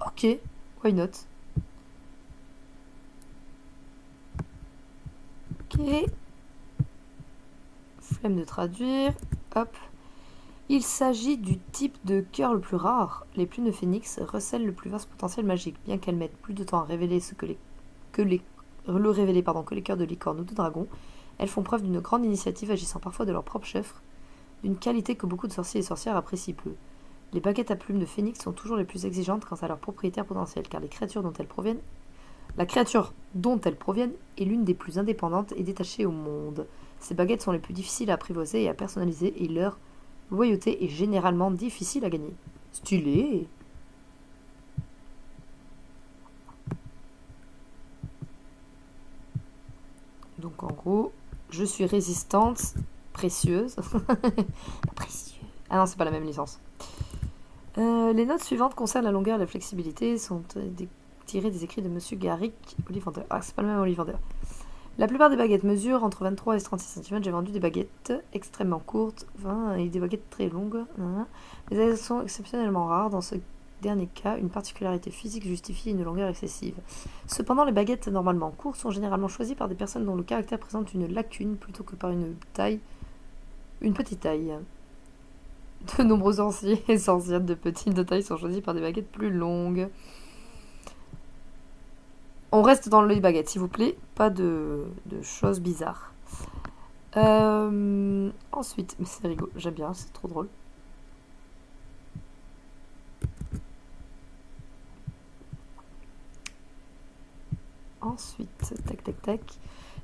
Ok, why not? Ok. Flemme de traduire. Hop. Il s'agit du type de cœur le plus rare. Les plumes de phénix recèlent le plus vaste potentiel magique, bien qu'elles mettent plus de temps à révéler que les cœurs de licorne ou de dragon. Elles font preuve d'une grande initiative, agissant parfois de leur propre chef, d'une qualité que beaucoup de sorciers et sorcières apprécient peu. Les baguettes à plumes de phénix sont toujours les plus exigeantes quant à leur propriétaire potentiel, car la créature dont elles proviennent est l'une des plus indépendantes et détachées au monde. Ces baguettes sont les plus difficiles à apprivoiser et à personnaliser, et leur loyauté est généralement difficile à gagner. Stylé. Donc en gros, je suis résistante, précieuse. Précieux. Ah non, c'est pas la même licence. Les notes suivantes concernent la longueur et la flexibilité, sont tirées des écrits de Monsieur Garrick Ollivander. Ah, c'est pas le même Ollivander. La plupart des baguettes mesurent entre 23 et 36 cm. J'ai vendu des baguettes extrêmement courtes, 20 et des baguettes très longues. Mais elles sont exceptionnellement rares. Dans ce dernier cas, une particularité physique justifie une longueur excessive. Cependant, les baguettes normalement courtes sont généralement choisies par des personnes dont le caractère présente une lacune plutôt que par une petite taille. De nombreux anciens et anciennes de petite taille sont choisis par des baguettes plus longues. On reste dans les baguettes, s'il vous plaît. Pas de choses bizarres. Ensuite, mais c'est rigolo, j'aime bien, c'est trop drôle. Ensuite, tac tac tac.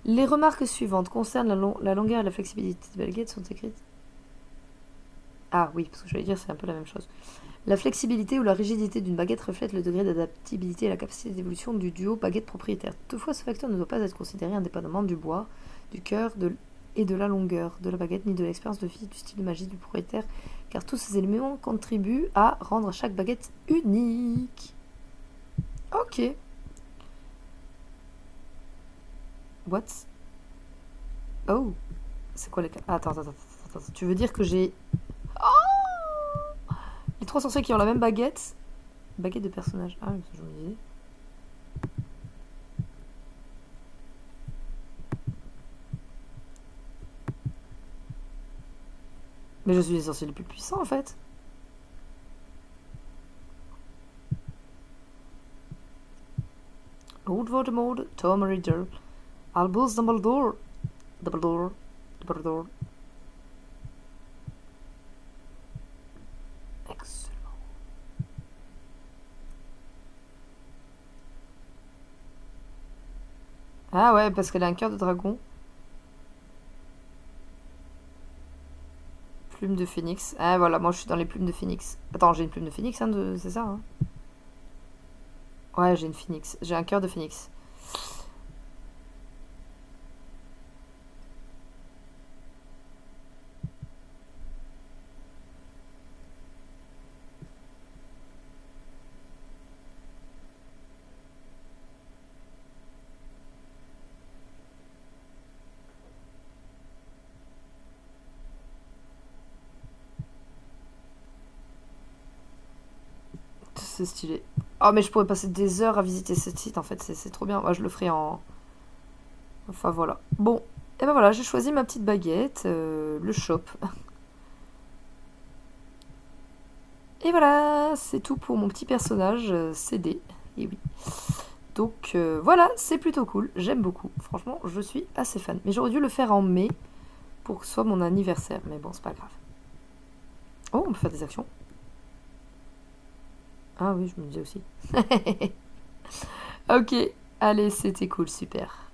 Les remarques suivantes concernent la longueur et la flexibilité des baguettes sont écrites. Ah oui, parce que j'allais dire c'est un peu la même chose. La flexibilité ou la rigidité d'une baguette reflète le degré d'adaptabilité et la capacité d'évolution du duo baguette propriétaire. Toutefois, ce facteur ne doit pas être considéré indépendamment du bois, du cœur et de la longueur de la baguette, ni de l'expérience de vie, du style de magie du propriétaire, car tous ces éléments contribuent à rendre chaque baguette unique. Ok. What? Oh. C'est quoi les... Attends. Tu veux dire que j'ai... Les trois sorciers qui ont la même baguette. Baguette de personnage. Ah, je me disais. Mais je suis les sorciers les plus puissants en fait. Lord Voldemort, Tom Riddle, Albus Dumbledore. Dumbledore. Excellent. Ah ouais, parce qu'elle a un cœur de dragon. Plume de phénix. Ah voilà, moi je suis dans les plumes de phénix. Attends, j'ai une plume de phénix, hein, c'est ça, hein? Ouais, j'ai une phénix. J'ai un cœur de phénix. C'est stylé. Oh, mais je pourrais passer des heures à visiter ce site en fait, c'est trop bien. Moi je le ferai en. Enfin voilà. Bon, et ben voilà, j'ai choisi ma petite baguette, le shop. Et voilà, c'est tout pour mon petit personnage CD. Et oui. Donc voilà, c'est plutôt cool, j'aime beaucoup. Franchement, je suis assez fan. Mais j'aurais dû le faire en mai pour que ce soit mon anniversaire. Mais bon, c'est pas grave. Oh, on peut faire des actions. Ah oui, je me disais aussi. Ok, allez, c'était cool, super.